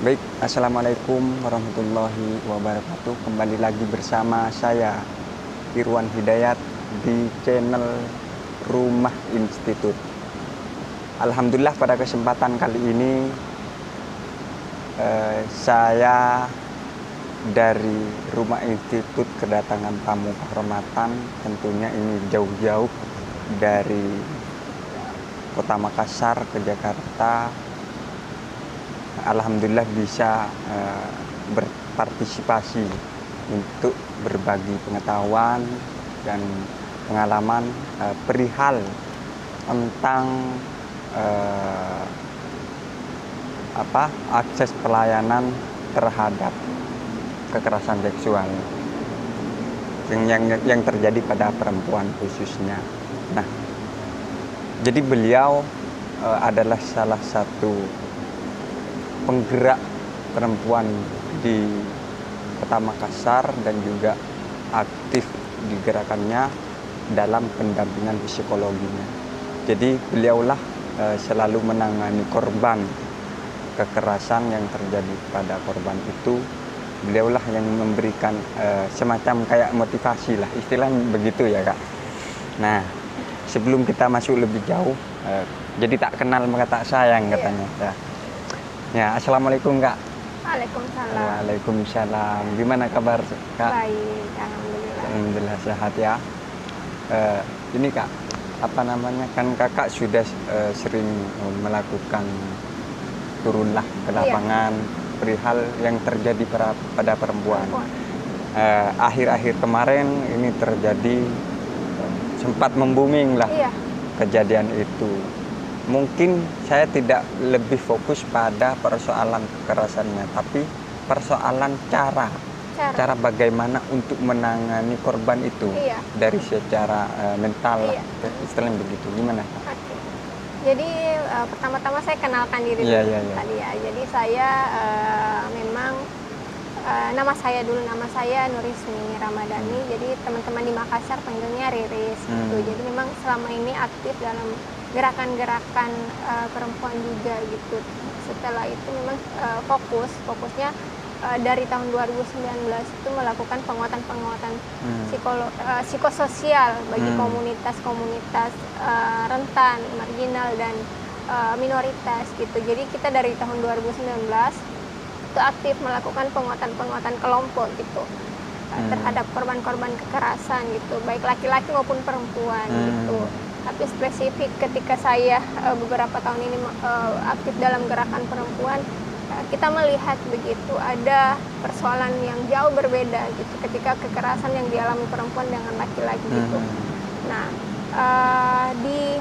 Baik, Assalamualaikum warahmatullahi wabarakatuh. Kembali lagi bersama saya, Irwan Hidayat, di channel Rumah Institut. Alhamdulillah pada kesempatan kali ini saya dari Rumah Institut kedatangan tamu kehormatan. Tentunya ini jauh-jauh dari Kota Makassar ke Jakarta. Alhamdulillah bisa berpartisipasi untuk berbagi pengetahuan dan pengalaman perihal tentang akses pelayanan terhadap kekerasan seksual yang terjadi pada perempuan khususnya. Nah, jadi beliau adalah salah satu penggerak perempuan di Kota Makassar dan juga aktif di gerakannya dalam pendampingan psikologinya. Jadi beliaulah selalu menangani korban kekerasan yang terjadi pada korban itu. Beliaulah yang memberikan semacam kayak motivasi lah, istilahnya begitu ya Kak. Nah, sebelum kita masuk lebih jauh, jadi tak kenal maka tak sayang katanya. Ya, Assalamualaikum Kak. Waalaikumsalam. Waalaikumsalam. Gimana kabar Kak? Baik, alhamdulillah. Alhamdulillah sehat ya. Ini Kak, apa namanya, kan Kakak sudah sering melakukan turunlah ke lapangan perihal yang terjadi pada perempuan. Akhir-akhir kemarin ini terjadi, sempat membooming lah kejadian itu. Mungkin saya tidak lebih fokus pada persoalan kekerasannya, tapi persoalan cara bagaimana untuk menangani korban itu dari secara mental, istilahnya begitu. Gimana? Jadi pertama-tama saya kenalkan diri tadi ya. Jadi saya memang nama saya Nurismi Ramadhani. Jadi teman-teman di Makassar panggilnya Riris gitu. Jadi memang selama ini aktif dalam gerakan-gerakan perempuan juga gitu. Setelah itu memang fokusnya dari tahun 2019 itu melakukan penguatan psikososial bagi komunitas-komunitas rentan, marginal dan minoritas gitu. Jadi kita dari tahun 2019 itu aktif melakukan penguatan kelompok gitu terhadap korban-korban kekerasan gitu, baik laki-laki maupun perempuan gitu. Tapi spesifik ketika saya beberapa tahun ini aktif dalam gerakan perempuan, kita melihat begitu ada persoalan yang jauh berbeda gitu ketika kekerasan yang dialami perempuan dengan laki-laki gitu. Nah, di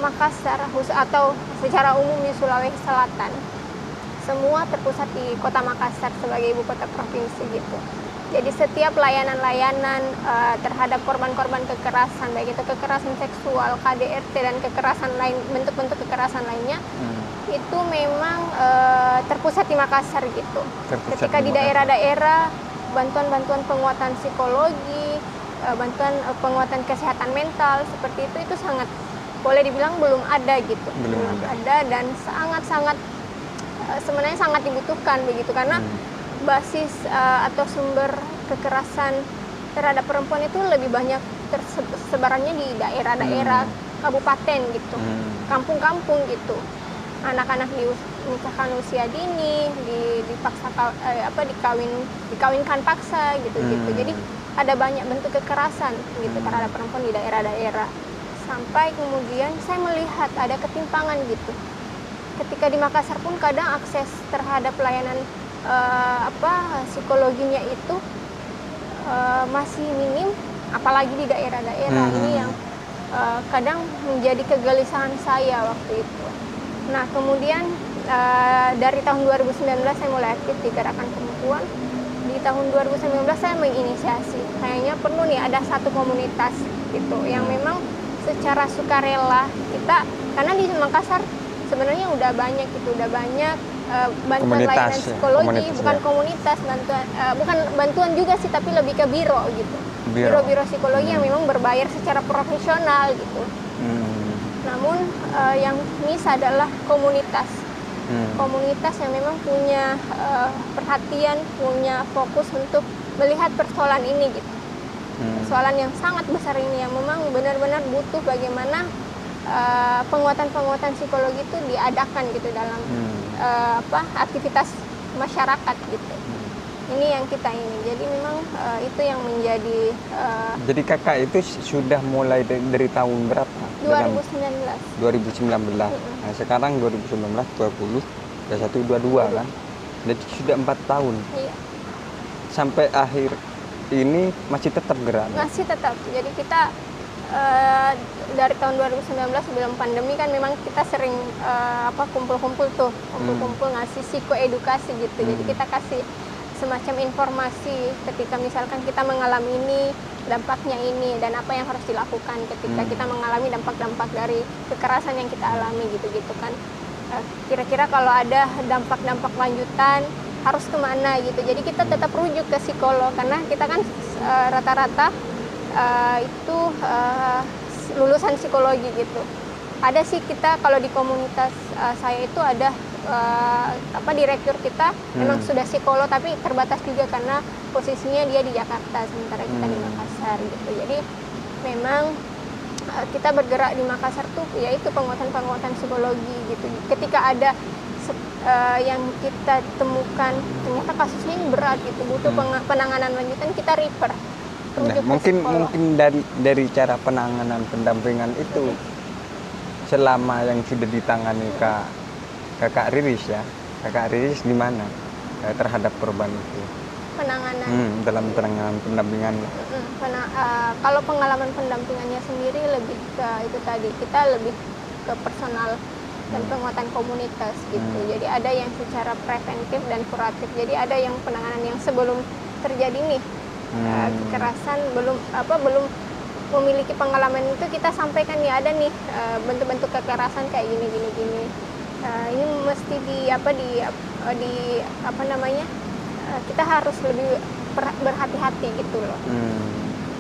Makassar atau secara umum di Sulawesi Selatan, semua terpusat di Kota Makassar sebagai ibu kota provinsi gitu. Jadi setiap layanan-layanan terhadap korban-korban kekerasan, baik itu kekerasan seksual, KDRT dan kekerasan lain, bentuk-bentuk kekerasan lainnya, itu memang terpusat di Makassar gitu. Ketika di daerah-daerah bantuan-bantuan penguatan psikologi, bantuan penguatan kesehatan mental seperti itu sangat boleh dibilang belum ada gitu. Belum ada dan sangat-sangat sebenarnya sangat dibutuhkan begitu, karena basis atau sumber kekerasan terhadap perempuan itu lebih banyak tersebarannya di daerah-daerah kabupaten gitu, kampung-kampung gitu. Anak-anak dinikahkan usia dini, dipaksa dikawinkan paksa gitu-gitu. Jadi ada banyak bentuk kekerasan gitu terhadap perempuan di daerah-daerah. Sampai kemudian saya melihat ada ketimpangan gitu. Ketika di Makassar pun kadang akses terhadap pelayanan psikologinya itu masih minim, apalagi di daerah-daerah. Ini yang kadang menjadi kegelisahan saya waktu itu. Nah, kemudian dari tahun 2019 saya mulai aktif di gerakan perempuan. Di tahun 2019 saya menginisiasi, kayaknya perlu nih ada satu komunitas gitu yang memang secara sukarela kita, karena di Makassar sebenarnya udah banyak bantuan layanan psikologi, bukan komunitas, bukan bantuan juga sih, tapi lebih ke biro gitu, biro-biro psikologi yang memang berbayar secara profesional gitu. Namun yang miss adalah komunitas komunitas yang memang punya perhatian, punya fokus untuk melihat persoalan ini gitu. Persoalan yang sangat besar ini yang memang benar-benar butuh bagaimana penguatan-penguatan psikologi itu diadakan gitu dalam aktivitas masyarakat gitu. Ini yang kita ini. Jadi memang itu yang menjadi. Jadi kakak itu sudah mulai dari tahun berapa? 2019. 2019. Nah, sekarang 2019, 20, 21, 22 kan? Jadi sudah 4 tahun. Iya. Sampai akhir ini masih tetap gerak. Masih tetap. Jadi kita dari tahun 2019 sebelum pandemi kan memang kita sering kumpul-kumpul tuh, kumpul-kumpul ngasih psikoedukasi gitu. Jadi kita kasih semacam informasi ketika misalkan kita mengalami ini, dampaknya ini, dan apa yang harus dilakukan ketika kita mengalami dampak-dampak dari kekerasan yang kita alami gitu-gitu kan. Kira-kira kalau ada dampak-dampak lanjutan harus kemana gitu. Jadi kita tetap rujuk ke psikolog karena kita kan rata-rata itu lulusan psikologi gitu. Ada sih kita kalau di komunitas saya itu ada direktur kita memang sudah psikolog tapi terbatas juga karena posisinya dia di Jakarta sementara kita di Makassar gitu. Jadi memang kita bergerak di Makassar tuh yaitu penguatan-penguatan psikologi gitu. Ketika ada yang kita temukan ternyata kasusnya yang berat gitu, butuh penanganan lanjutan, kita refer. Nah, mungkin dari cara penanganan pendampingan itu selama yang sudah ditangani Kakak Riris ya, Kakak Riris gimana terhadap korban itu? Penanganan. Dalam penanganan pendampingan. Kalau pengalaman pendampingannya sendiri lebih ke itu tadi, kita lebih ke personal dan penguatan komunitas gitu. Jadi ada yang secara preventif dan kuratif. Jadi ada yang penanganan yang sebelum terjadi nih kekerasan belum memiliki pengalaman itu kita sampaikan ya ada nih bentuk-bentuk kekerasan kayak gini. Ini mesti kita harus lebih berhati-hati gitu loh.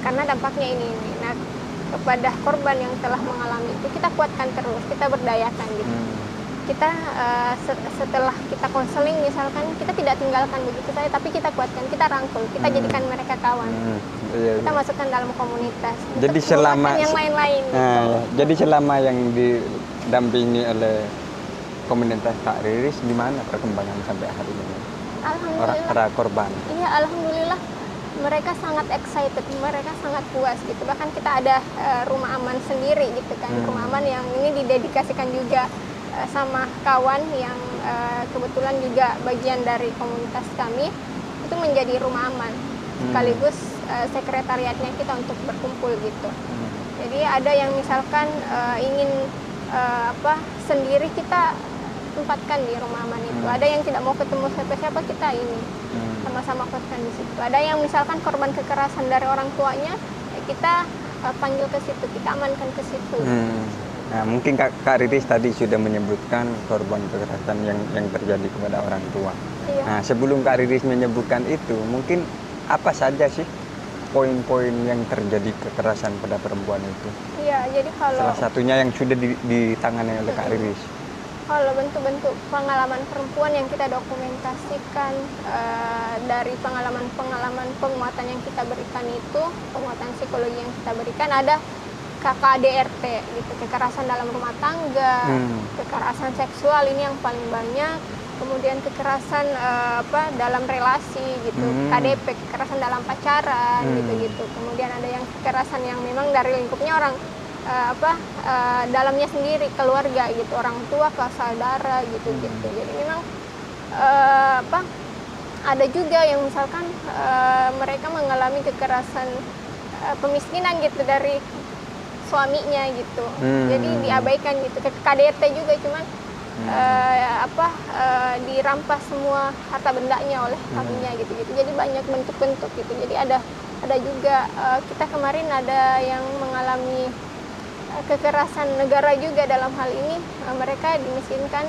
Karena dampaknya ini. Nah, kepada korban yang telah mengalami itu kita kuatkan terus, kita berdayakan gitu. Kita setelah kita konseling misalkan kita tidak tinggalkan begitu saja, tapi kita kuatkan, kita rangkul, kita jadikan mereka kawan. Kita masukkan dalam komunitas. Jadi selama yang lain-lain. Jadi selama yang didampingi oleh komunitas Kak Riris, gimana perkembangan sampai hari ini? Alhamdulillah. Para korban. Iya, alhamdulillah. Mereka sangat excited, mereka sangat puas gitu. Bahkan kita ada rumah aman sendiri gitu kan. Rumah aman yang ini didedikasikan juga sama kawan yang kebetulan juga bagian dari komunitas kami. Itu menjadi rumah aman. Sekaligus sekretariatnya kita untuk berkumpul gitu. Jadi ada yang misalkan ingin sendiri kita tempatkan di rumah aman itu. Ada yang tidak mau ketemu siapa-siapa, kita ini sama-sama koskan di situ. Ada yang misalkan korban kekerasan dari orang tuanya, kita panggil ke situ, kita amankan ke situ. Nah, mungkin Kak Riris tadi sudah menyebutkan korban kekerasan yang terjadi kepada orang tua. Iya. Nah, sebelum Kak Riris menyebutkan itu, mungkin apa saja sih poin-poin yang terjadi kekerasan pada perempuan itu? Iya, jadi kalau salah satunya yang sudah ditangani oleh Kak Riris. Kalau bentuk-bentuk pengalaman perempuan yang kita dokumentasikan dari pengalaman-pengalaman penguatan yang kita berikan itu, penguatan psikologi yang kita berikan, ada KKDRT gitu, kekerasan dalam rumah tangga, kekerasan seksual ini yang paling banyak, kemudian kekerasan dalam relasi gitu, KDP, kekerasan dalam pacaran gitu-gitu. Kemudian ada yang kekerasan yang memang dari lingkupnya orang dalamnya sendiri, keluarga gitu, orang tua, saudara gitu-gitu. Jadi memang ada juga yang misalkan mereka mengalami kekerasan pemiskinan gitu dari suaminya gitu. Jadi diabaikan gitu. KDRT juga cuman dirampas semua harta bendanya oleh suaminya gitu-gitu. Jadi banyak bentuk-bentuk gitu. Jadi ada juga kita kemarin ada yang mengalami kekerasan negara juga dalam hal ini, mereka dimiskinkan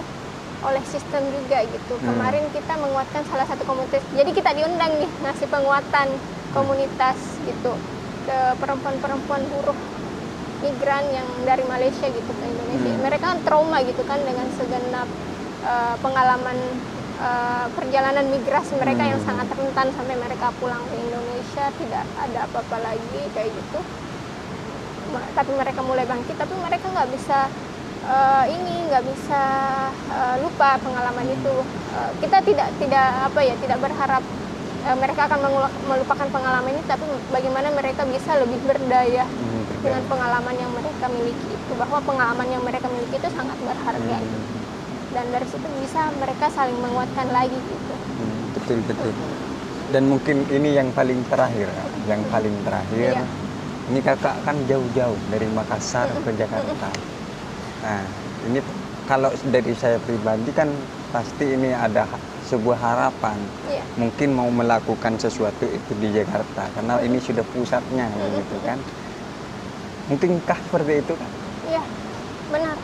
oleh sistem juga gitu. Kemarin kita menguatkan salah satu komunitas, jadi kita diundang nih ngasih penguatan komunitas gitu ke perempuan-perempuan buruh migran yang dari Malaysia gitu ke Indonesia. Mereka kan trauma gitu kan dengan segenap pengalaman perjalanan migrasi mereka yang sangat rentan sampai mereka pulang ke Indonesia tidak ada apa-apa lagi kayak gitu. Tapi mereka mulai bangkit, tapi mereka nggak bisa lupa pengalaman itu. Kita tidak berharap mereka akan melupakan pengalaman ini, tapi bagaimana mereka bisa lebih berdaya dengan pengalaman yang mereka miliki itu, bahwa pengalaman yang mereka miliki itu sangat berharga. Dan dari situ bisa mereka saling menguatkan lagi gitu. Betul. Dan mungkin ini yang paling terakhir. Iya. Ini kakak kan jauh-jauh dari Makassar ke Jakarta. Nah, ini kalau dari saya pribadi kan pasti ini ada sebuah harapan. Iya. Mungkin mau melakukan sesuatu itu di Jakarta karena ini sudah pusatnya gitu kan. Mungkinkah seperti itu kan? Iya, benar.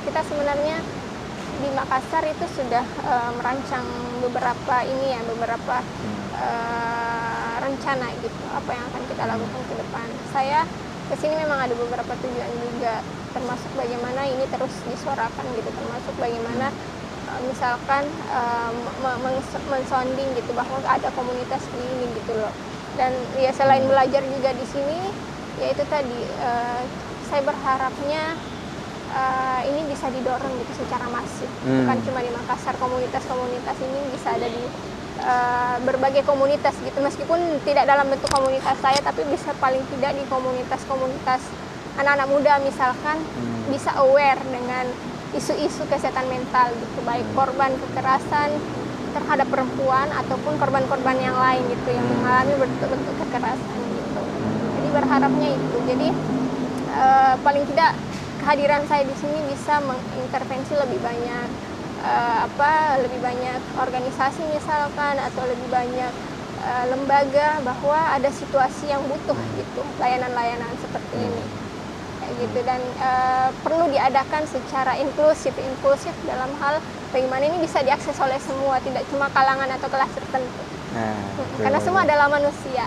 Kita sebenarnya di Makassar itu sudah merancang beberapa rencana gitu, apa yang akan kita lakukan ke depan. Saya kesini memang ada beberapa tujuan juga, termasuk bagaimana ini terus disuarakan gitu, termasuk bagaimana misalkan mensounding gitu bahwa ada komunitas di ini gitu loh. Dan ya selain belajar juga di sini, yaitu tadi saya berharapnya ini bisa didorong gitu secara masif, bukan cuma di Makassar. Komunitas-komunitas ini bisa ada di berbagai komunitas gitu, meskipun tidak dalam bentuk komunitas saya, tapi bisa paling tidak di komunitas-komunitas anak-anak muda misalkan bisa aware dengan isu-isu kesehatan mental gitu, baik korban kekerasan terhadap perempuan ataupun korban-korban yang lain gitu yang mengalami bentuk-bentuk kekerasan gitu. Jadi berharapnya itu. Jadi paling tidak kehadiran saya di sini bisa mengintervensi lebih banyak organisasi misalkan, atau lebih banyak lembaga, bahwa ada situasi yang butuh gitu layanan-layanan seperti ini kayak gitu. Dan perlu diadakan secara inklusif dalam hal bagaimana ini bisa diakses oleh semua, tidak cuma kalangan atau kelas tertentu. Karena semua adalah manusia.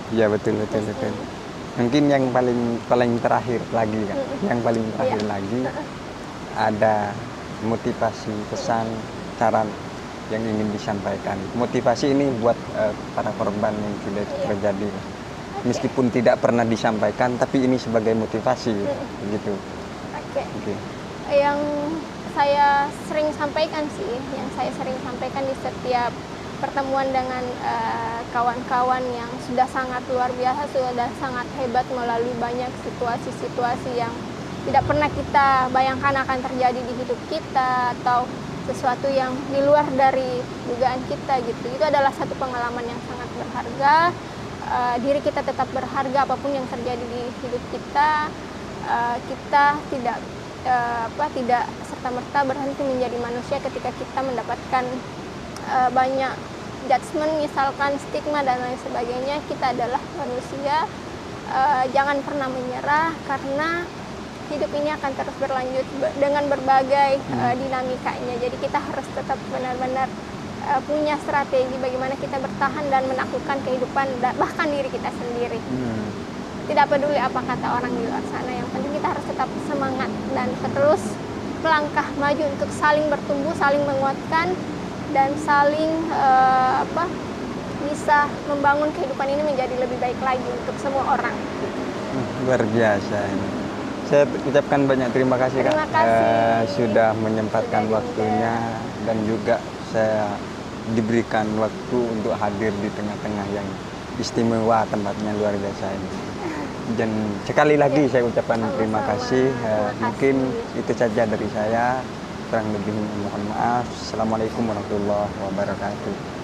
Iya betul. Mungkin yang paling terakhir lagi kan, lagi ada motivasi, pesan, saran yang ingin disampaikan. Motivasi ini buat para korban yang sudah terjadi, meskipun tidak pernah disampaikan, tapi ini sebagai motivasi gitu. Oke. Yang saya sering sampaikan di setiap pertemuan dengan kawan-kawan yang sudah sangat luar biasa, sudah sangat hebat melalui banyak situasi-situasi yang tidak pernah kita bayangkan akan terjadi di hidup kita, atau sesuatu yang di luar dari dugaan kita gitu. Itu adalah satu pengalaman yang sangat berharga. Diri kita tetap berharga apapun yang terjadi di hidup kita. Kita tidak serta-merta berhenti menjadi manusia ketika kita mendapatkan banyak judgement misalkan, stigma dan lain sebagainya. Kita adalah manusia. Jangan pernah menyerah, karena hidup ini akan terus berlanjut dengan berbagai dinamikanya. Jadi kita harus tetap benar-benar punya strategi bagaimana kita bertahan dan menaklukkan kehidupan bahkan diri kita sendiri. Tidak peduli apa kata orang di luar sana, yang penting kita harus tetap semangat dan terus melangkah maju untuk saling bertumbuh, saling menguatkan, dan saling bisa membangun kehidupan ini menjadi lebih baik lagi untuk semua orang. Luar biasa ini. Saya ucapkan banyak terima kasih Kak, sudah menyempatkan waktunya, dan juga saya diberikan waktu untuk hadir di tengah-tengah yang istimewa, tempatnya luar biasa ini. Dan sekali lagi saya ucapkan terima kasih. Mungkin itu saja dari saya, kurang lebih mohon maaf. Assalamualaikum warahmatullahi wabarakatuh.